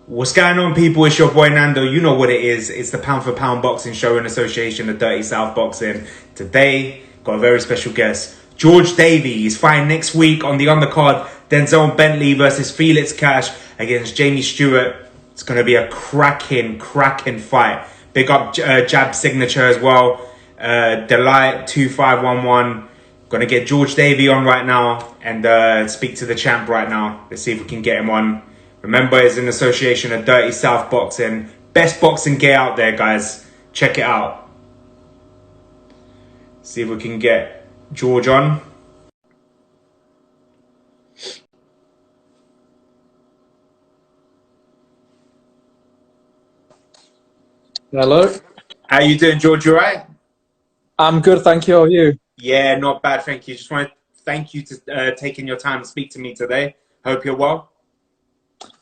What's going on, people? It's your boy Nando. You know what it is. It's the Pound for Pound Boxing Show in association with Dirty South Boxing. Today, got a very special guest. George Davies fighting next week on the undercard. Denzel Bentley versus Felix Cash against Jamie Stewart. It's going to be a cracking fight. Big up Jab Signature as well. Delight 2511. Going to get George Davies on right now and speak to the champ right now. Let's see if we can get him on. Remember, it's in association of Dirty South Boxing. Best boxing gear out there, guys. Check it out. See if we can get George on. Hello. How you doing, George? You right? I'm good, thank you. How are you? Yeah, not bad, thank you. Just want to thank you to taking your time to speak to me today. Hope you're well.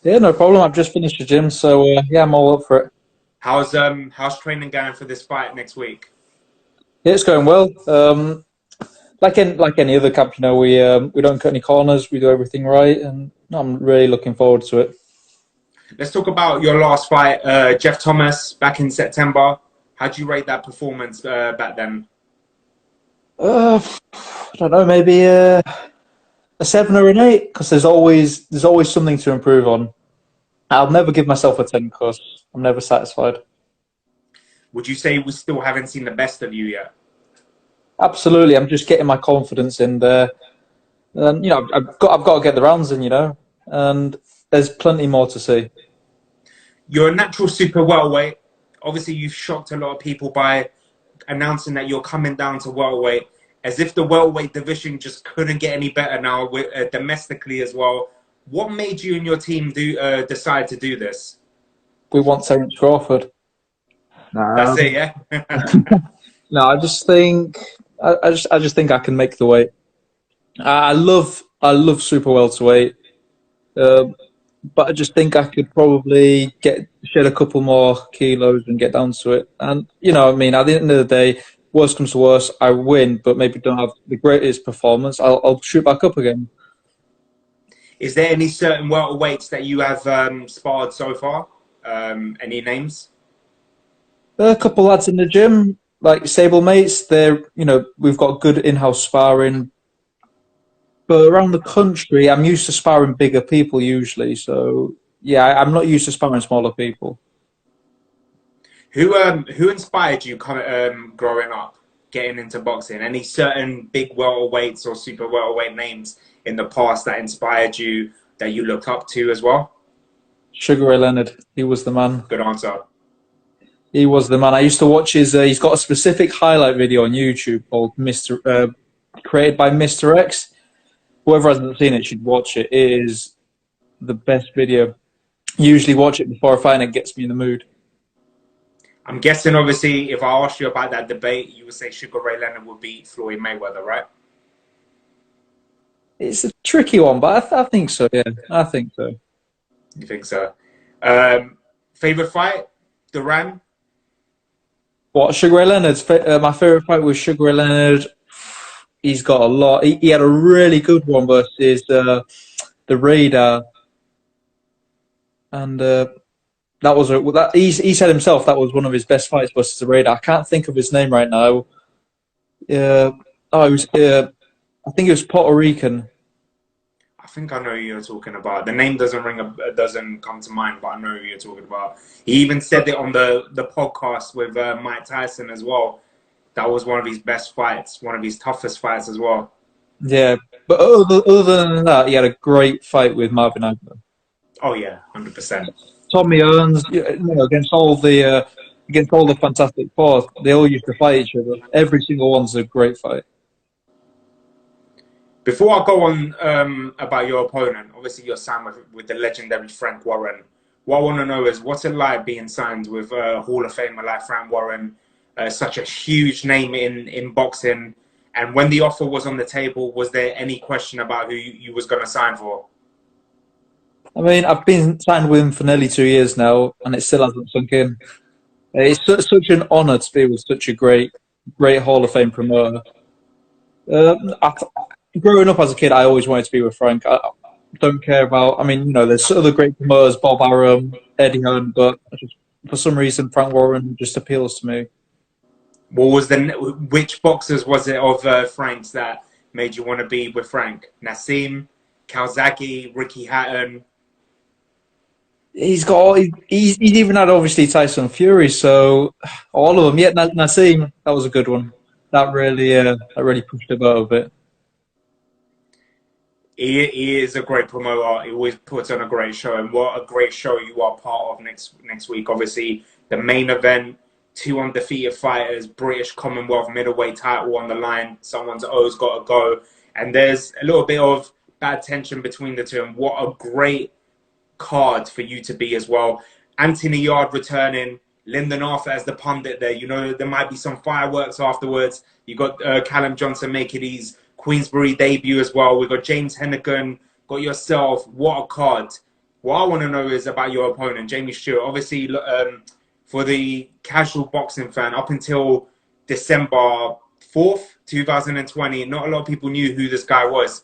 Yeah, no problem. I've just finished the gym, so yeah, I'm all up for it. How's training going for this fight next week? Yeah, it's going well. Like any other camp, you know, we don't cut any corners. We do everything right, and I'm really looking forward to it. Let's talk about your last fight, Jeff Thomas, back in September. How'd you rate that performance back then? I don't know, maybe a 7 or an 8, because there's always something to improve on. I'll never give myself a 10 because I'm never satisfied. Would you say we still haven't seen the best of you yet? Absolutely, I'm just getting my confidence in there, and you know, I've got to get the rounds in, you know, and there's plenty more to see. You're a natural super welterweight. Obviously, you've shocked a lot of people by announcing that you're coming down to welterweight, as if the welterweight division just couldn't get any better now, domestically as well. What made you and your team decide to do this? We want Terence Crawford. That's it, yeah. No, I just think I can make the weight. I love super welterweight, but I just think I could probably shed a couple more kilos and get down to it. And you know, what I mean, at the end of the day, worst comes to worst, I win, but maybe don't have the greatest performance. I'll shoot back up again. Is there any certain welterweights that you have sparred so far? Any names? A couple lads in the gym, like Sable mates. We've got good in-house sparring. But around the country, I'm used to sparring bigger people usually. So yeah, I'm not used to sparring smaller people. Who inspired you growing up, getting into boxing? Any certain big welterweights or super welterweight names in the past that inspired you, that you looked up to as well? Sugar Ray Leonard, he was the man. Good answer. He was the man. I used to watch his. He's got a specific highlight video on YouTube called created by Mr. X. Whoever hasn't seen it should watch it. It is the best video. Usually watch it before a fight and it gets me in the mood. I'm guessing, obviously, if I asked you about that debate, you would say Sugar Ray Leonard would beat Floyd Mayweather, right? It's a tricky one, but I think so, yeah. I think so. You think so? Favorite fight? Duran? What, Sugar Ray Leonard's? My favorite fight was Sugar Ray Leonard. He's got a lot. He had a really good one versus the Raider. And he said himself that was one of his best fights versus the Raider. I can't think of his name right now. I think it was Puerto Rican. I think I know who you're talking about. The name doesn't come to mind, but I know who you're talking about. He even said it on the podcast with Mike Tyson as well. That was one of his best fights, one of his toughest fights as well. Yeah, but other than that, he had a great fight with Marvin Hagler. Oh yeah, 100%. Tommy Owens, against all the Fantastic Four, they all used to fight each other. Every single one's a great fight. Before I go on about your opponent, obviously you're signed with the legendary Frank Warren. What I want to know is, what's it like being signed with a Hall of Famer like Frank Warren, such a huge name in boxing? And when the offer was on the table, was there any question about who you was going to sign for? I mean, I've been signed with him for nearly 2 years now, and it still hasn't sunk in. It's such an honour to be with such a great Hall of Fame promoter. Growing up as a kid, I always wanted to be with Frank. Don't care about. I mean, there's other great promoters, Bob Arum, Eddie Hearn, but for some reason, Frank Warren just appeals to me. What was which boxers was it of Frank's that made you want to be with Frank? Nassim, Calzaghe, Ricky Hatton. He's even had obviously Tyson Fury, so all of them. Yeah, Nassim, that was a good one. That really pushed it out a bit. He is a great promoter. He always puts on a great show, and what a great show you are part of next week. Obviously, the main event, two undefeated fighters, British Commonwealth middleweight title on the line. Someone's O's got to go, and there's a little bit of bad tension between the two. And what a great card for you to be as well. Anthony Yard returning, Lyndon Arthur as the pundit there. There might be some fireworks afterwards. You got Callum Johnson making his Queensbury debut as well. We've got James Hennigan, got yourself. What a card. What I want to know is about your opponent, Jamie Stewart. Obviously, for the casual boxing fan, up until December 4th, 2020, not a lot of people knew who this guy was.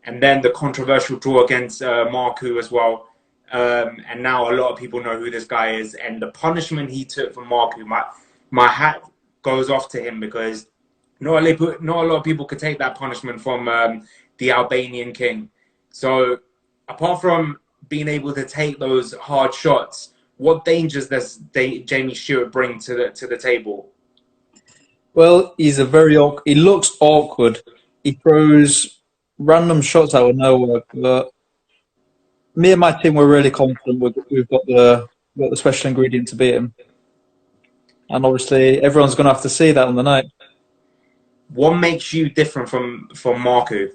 And then the controversial draw against Marku as well. And now a lot of people know who this guy is. And the punishment he took from Marku, my hat goes off to him, because not a lot of people could take that punishment from the Albanian king. So apart from being able to take those hard shots, what dangers does Jamie Stewart bring to the table? Well, he looks awkward. He throws random shots out of nowhere, but me and my team were really confident we've got the special ingredient to beat him. And obviously, everyone's going to have to see that on the night. What makes you different from Marku?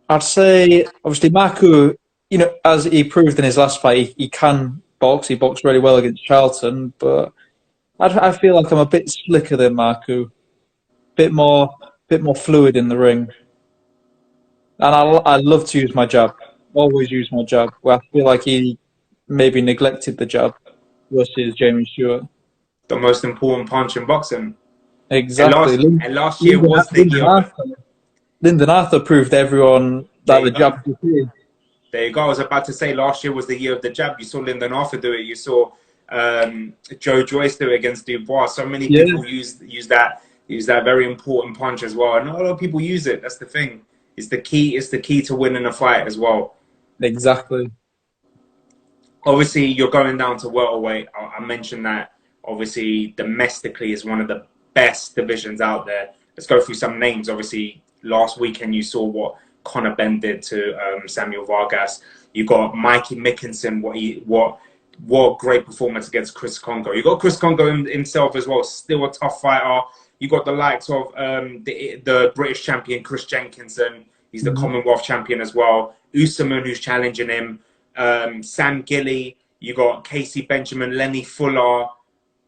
I'd say, obviously, Marku, as he proved in his last fight, he can box. He boxed really well against Charlton, but I feel like I'm a bit slicker than Marku. Bit more fluid in the ring. And I love to use my jab. Always use my jab. Where I feel like he maybe neglected the jab versus Jamie Stewart. The most important punch in boxing. Exactly. And last year was the year. Lyndon Arthur proved to everyone that the jab was good. There you go. I was about to say last year was the year of the jab. You saw Lyndon Arthur do it. You saw Joe Joyce do it against Dubois. So many people use that very important punch as well. And not a lot of people use it. That's the thing. It's the key to winning a fight as well. Exactly. Obviously, you're going down to welterweight. I mentioned that. Obviously, domestically is one of the best divisions out there. Let's go through some names. Obviously, last weekend you saw what Conor Benn did to Samuel Vargas. You got Mikey Mickinson. What great performance against Chris Congo. You got Chris Congo himself as well. Still a tough fighter. You got the likes of the British champion Chris Jenkinson. He's the Commonwealth champion as well. Usman, who's challenging him. Sam Gilly. You got Casey Benjamin, Lenny Fuller,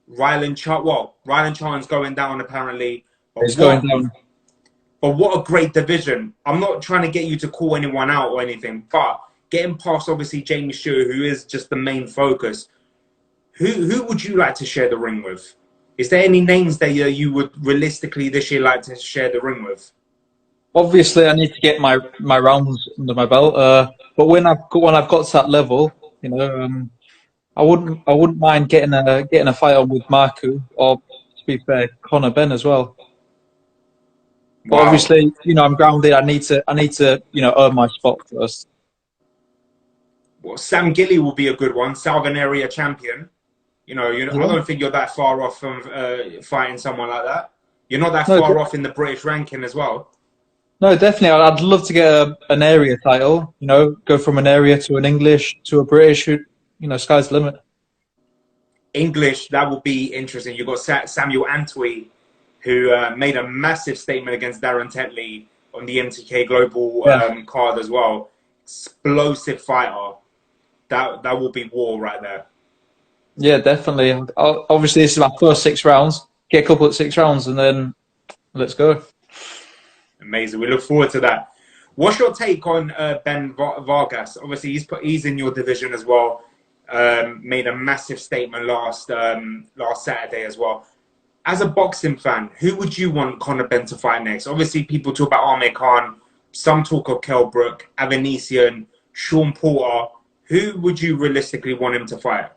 Rylan Charn's going down apparently. He's going down. But what a great division. I'm not trying to get you to call anyone out or anything, but getting past obviously Jamie Stewart, who is just the main focus, who would you like to share the ring with? Is there any names that you would realistically this year like to share the ring with? Obviously, I need to get my rounds under my belt. But when I've got to that level, I wouldn't mind getting a fight on with Marku, or to be fair, Conor Benn as well. But obviously, I'm grounded. I need to earn my spot first. Well, Sam Gilly will be a good one. Southern area champion. I don't think you're that far off from fighting someone like that. You're not that far off in the British ranking as well. No, definitely. I'd love to get an area title. Go from an area to an English to a British. Sky's the limit. English, that will be interesting. You've got Samuel Antwi, who made a massive statement against Darren Tetley on the MTK Global card as well. Explosive fighter. That will be war right there. Yeah, definitely. Obviously, this is my first 6 rounds. Get a couple of 6 rounds, and then let's go. Amazing. We look forward to that. What's your take on Ben Vargas? Obviously, he's in your division as well. Made a massive statement last Saturday as well. as a boxing fan, who would you want Conor Ben to fight next? Obviously, people talk about Amir Khan. Some talk of Kell, Brook, Avanesian, Sean Porter. Who would you realistically want him to fight?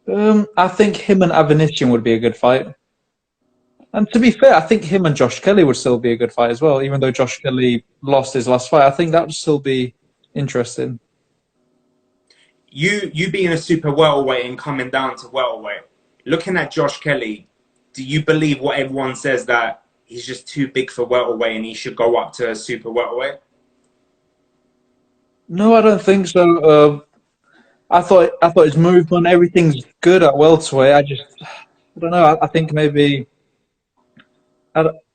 I think him and Avanesian would be a good fight. And to be fair, I think him and Josh Kelly would still be a good fight as well. Even though Josh Kelly lost his last fight, I think that would still be interesting. You being a super welterweight and coming down to welterweight, looking at Josh Kelly, do you believe what everyone says that he's just too big for welterweight and he should go up to super welterweight? No, I don't think so. I thought his movement, everything's good at welterweight. I don't know. I think maybe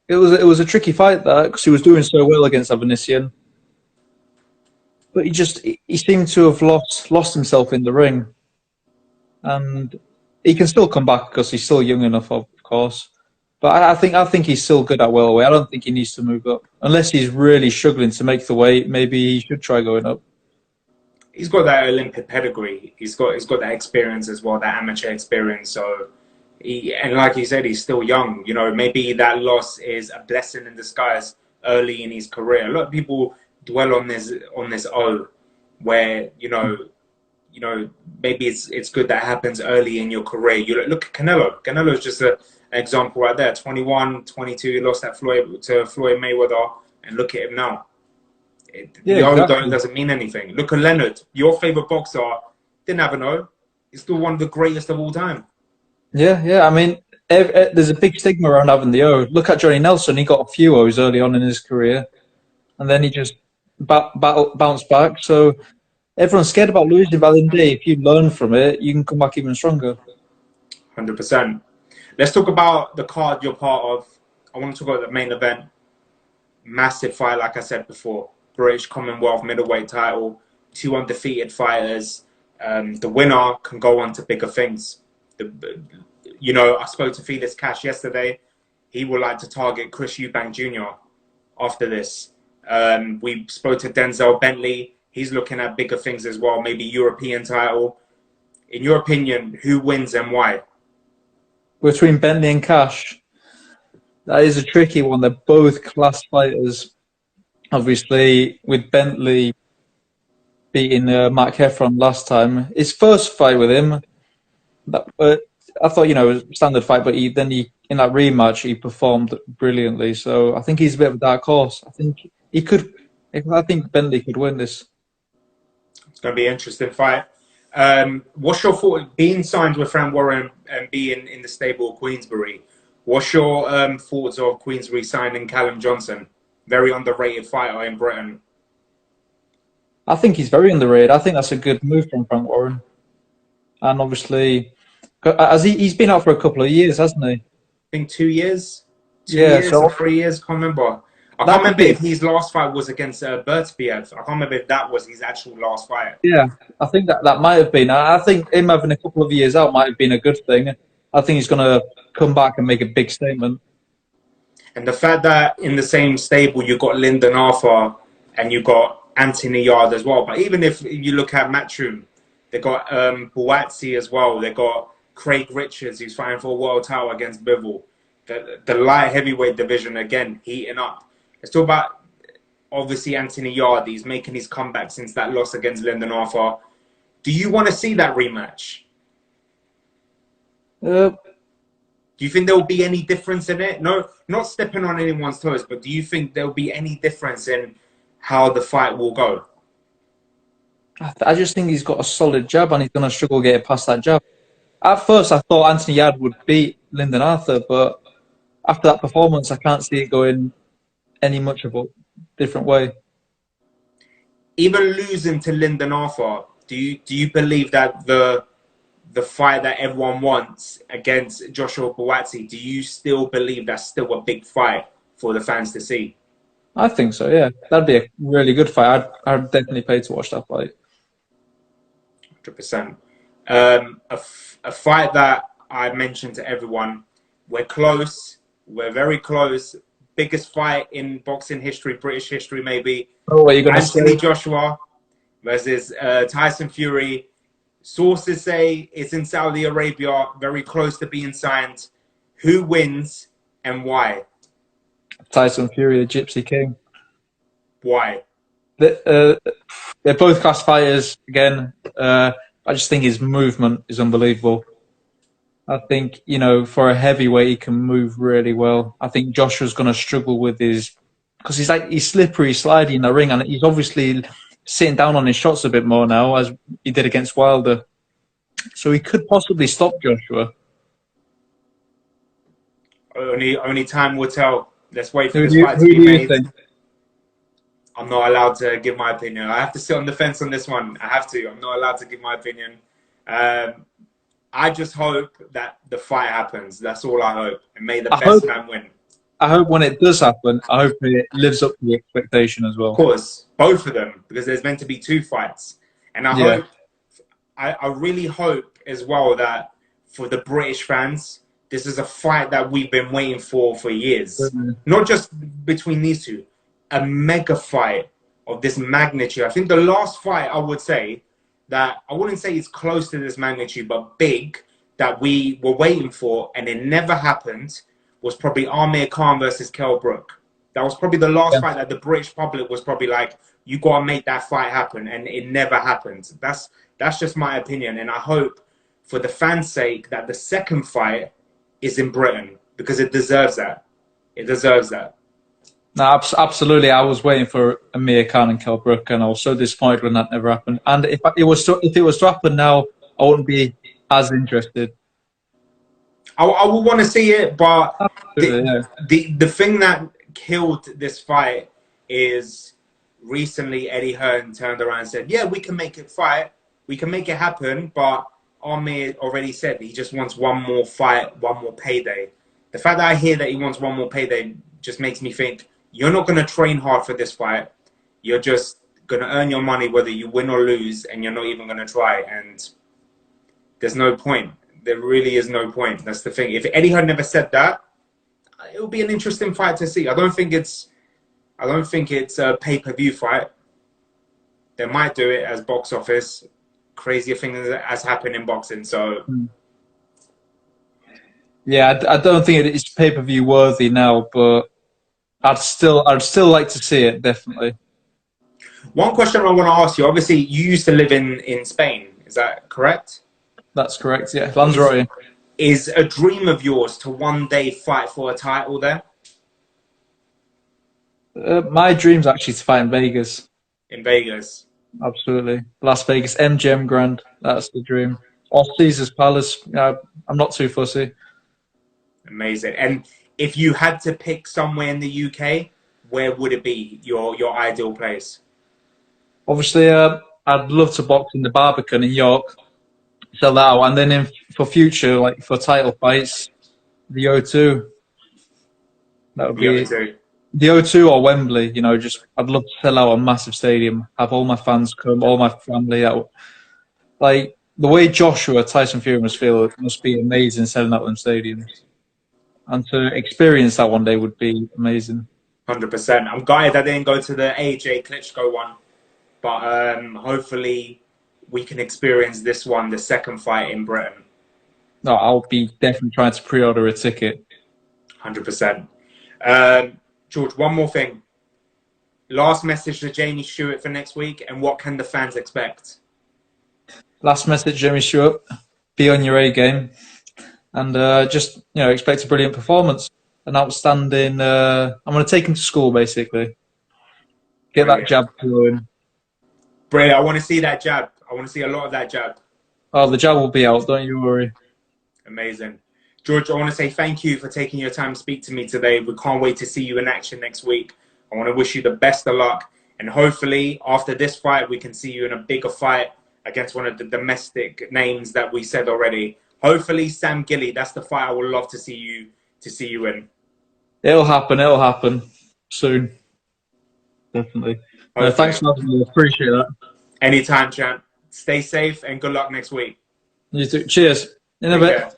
it was a tricky fight that because he was doing so well against Avanesian, but he seemed to have lost himself in the ring, and he can still come back because he's still young enough, of course. But I think he's still good at welterweight. I don't think he needs to move up unless he's really struggling to make the weight. Maybe he should try going up. He's got that Olympic pedigree. He's got that experience as well, that amateur experience. So, and like you said, he's still young. You know, maybe that loss is a blessing in disguise early in his career. A lot of people dwell on this where you know maybe it's good that happens early in your career. You look at Canelo. Canelo is just an example right there. 21, 22, he lost to Floyd Mayweather, and look at him now. Exactly. Doesn't mean anything. Look at Leonard, your favorite boxer, didn't have an O. He's still one of the greatest of all time. Yeah. I mean, there's a big stigma around having the O. Look at Johnny Nelson. He got a few O's early on in his career, and then he just bounced back. So everyone's scared about losing. But at the end of the day, if you learn from it, you can come back even stronger. 100%. Let's talk about the card you're part of. I want to talk about the main event. Massive fight, like I said before. British Commonwealth middleweight title, 2 undefeated fighters. The winner can go on to bigger things. I spoke to Felix Cash yesterday. He would like to target Chris Eubank Jr. after this. We spoke to Denzel Bentley. He's looking at bigger things as well, maybe European title. In your opinion, who wins and why? Between Bentley and Cash, that is a tricky one. They're both class fighters. Obviously, with Bentley beating Mark Heffron last time, his first fight with him, I thought it was a standard fight, but in that rematch he performed brilliantly. So I think he's a bit of a dark horse. I think Bentley could win this. It's going to be an interesting fight. What's your thought being signed with Frank Warren and being in the stable of Queensbury? What's your thoughts of Queensbury signing Callum Johnson? Very underrated fighter in Britain. I think he's very underrated. I think that's a good move from Frank Warren. And obviously, he's been out for a couple of years, hasn't he? I think 2 years. 2 yeah, years or 3 years. Can't remember. I can't remember if his last fight was against Bertbiev. I can't remember if that was his actual last fight. Yeah, I think that might have been. I think him having a couple of years out might have been a good thing. I think he's going to come back and make a big statement. And the fact that in the same stable you got Lyndon Arthur and you got Anthony Yard as well. But even if you look at Matchroom, they got Buatsi as well. They got Craig Richards, who's fighting for a world title against Bivol. The light heavyweight division again heating up. Let's talk about obviously Anthony Yard. He's making his comeback since that loss against Lyndon Arthur. Do you want to see that rematch? Do you think there will be any difference in it? No, not stepping on anyone's toes, but do you think there will be any difference in how the fight will go? I just think he's got a solid jab and he's going to struggle to get past that jab. At first, I thought Anthony Yard would beat Lyndon Arthur, but after that performance, I can't see it going any much of a different way. Even losing to Lyndon Arthur, do you believe that the fight that everyone wants against Joshua Buatsi, do you still believe that's still a big fight for the fans to see? I think so, yeah. That'd be a really good fight. I'd definitely pay to watch that fight. 100%. A fight that I mentioned to everyone, we're close. We're very close. Biggest fight in boxing history, British history maybe. Oh, what are you going to say? Anthony Joshua versus Tyson Fury. Sources say it's in Saudi Arabia, very close to being signed. Who wins and why? Tyson Fury, the Gypsy King. Why? They're both class fighters. Again, I just think his movement is unbelievable. I think, for a heavyweight, he can move really well. I think Joshua's going to struggle with because he's slippery, sliding in the ring, and he's obviously sitting down on his shots a bit more now, as he did against Wilder. So he could possibly stop Joshua. Only time will tell. Let's wait for Who this do fight to be you made. think? I'm not allowed to give my opinion. I have to sit on the fence on this one. I have to. I'm not allowed to give my opinion. I just hope that the fight happens. That's all I hope. And may the best man win. I hope when it does happen, I hope it lives up to the expectation as well. Of course, both of them, because there's meant to be 2 fights. And I really hope as well that for the British fans, this is a fight that we've been waiting for years. Mm-hmm. Not just between these two, a mega fight of this magnitude. I think the last fight, I would say, that I wouldn't say it's close to this magnitude, but big, that we were waiting for, and it never happened, was probably Amir versus Kell Brook. That was probably the last fight that the British public was probably like, you got to make that fight happen, and it never happened. That's just my opinion, and I hope, for the fans' sake, that the second fight is in Britain, because it deserves that. It deserves that. No, absolutely. I was waiting for Amir and Kell Brook, and I was so disappointed when that never happened. And if it was to happen now, I wouldn't be as interested. I would want to see it, but the thing that killed this fight is recently Eddie Hearn turned around and said, yeah, we can make it fight. We can make it happen, but Amir already said he just wants one more fight, one more payday. The fact that I hear that he wants one more payday just makes me think, you're not going to train hard for this fight. You're just going to earn your money whether you win or lose, and you're not even going to try. And there's no point. There really is no point. That's the thing. If Eddie had never said that, it would be an interesting fight to see. I don't think it's a pay-per-view fight. They might do it as box office. Crazier things has happened in boxing. So, yeah, I don't think it is pay-per-view worthy now, but I'd still like to see it, definitely. One question I want to ask you. Obviously, you used to live in Spain. Is that correct? That's correct, yeah. Lanzarote. Is a dream of yours to one day fight for a title there? My dream's actually to fight in Vegas. In Vegas? Absolutely. Las Vegas, MGM Grand. That's the dream. Or Caesar's Palace. I'm not too fussy. Amazing. And if you had to pick somewhere in the UK, where would it be, your ideal place? Obviously, I'd love to box in the Barbican in York. Sell that out. And then for future, like for title fights, the O2. That would be O2. The O2 or Wembley. I'd love to sell out a massive stadium, have all my fans come, all my family out. Like, the way Tyson Fury must feel, it must be amazing selling out them stadiums. And to experience that one day would be amazing. 100%. I'm gutted I didn't go to the AJ Klitschko one. But hopefully we can experience this one, the second fight in Britain. No, I'll be definitely trying to pre-order a ticket. 100%. George, one more thing. Last message to Jamie Stewart for next week, and what can the fans expect? Last message, Jamie Stewart. Be on your A game. And just, expect a brilliant performance. An outstanding... I'm going to take him to school, basically. Get that jab flowing. Brilliant. I want to see that jab. I want to see a lot of that jab. Oh, the jab will be out. Don't you worry. Amazing. George, I want to say thank you for taking your time to speak to me today. We can't wait to see you in action next week. I want to wish you the best of luck. And hopefully, after this fight, we can see you in a bigger fight against one of the domestic names that we said already. Hopefully, Sam Gilly. That's the fight I would love to see you in. It'll happen soon. Definitely. Thanks for having me. Appreciate that. Anytime, champ. Stay safe and good luck next week. You too. Cheers. In a bit.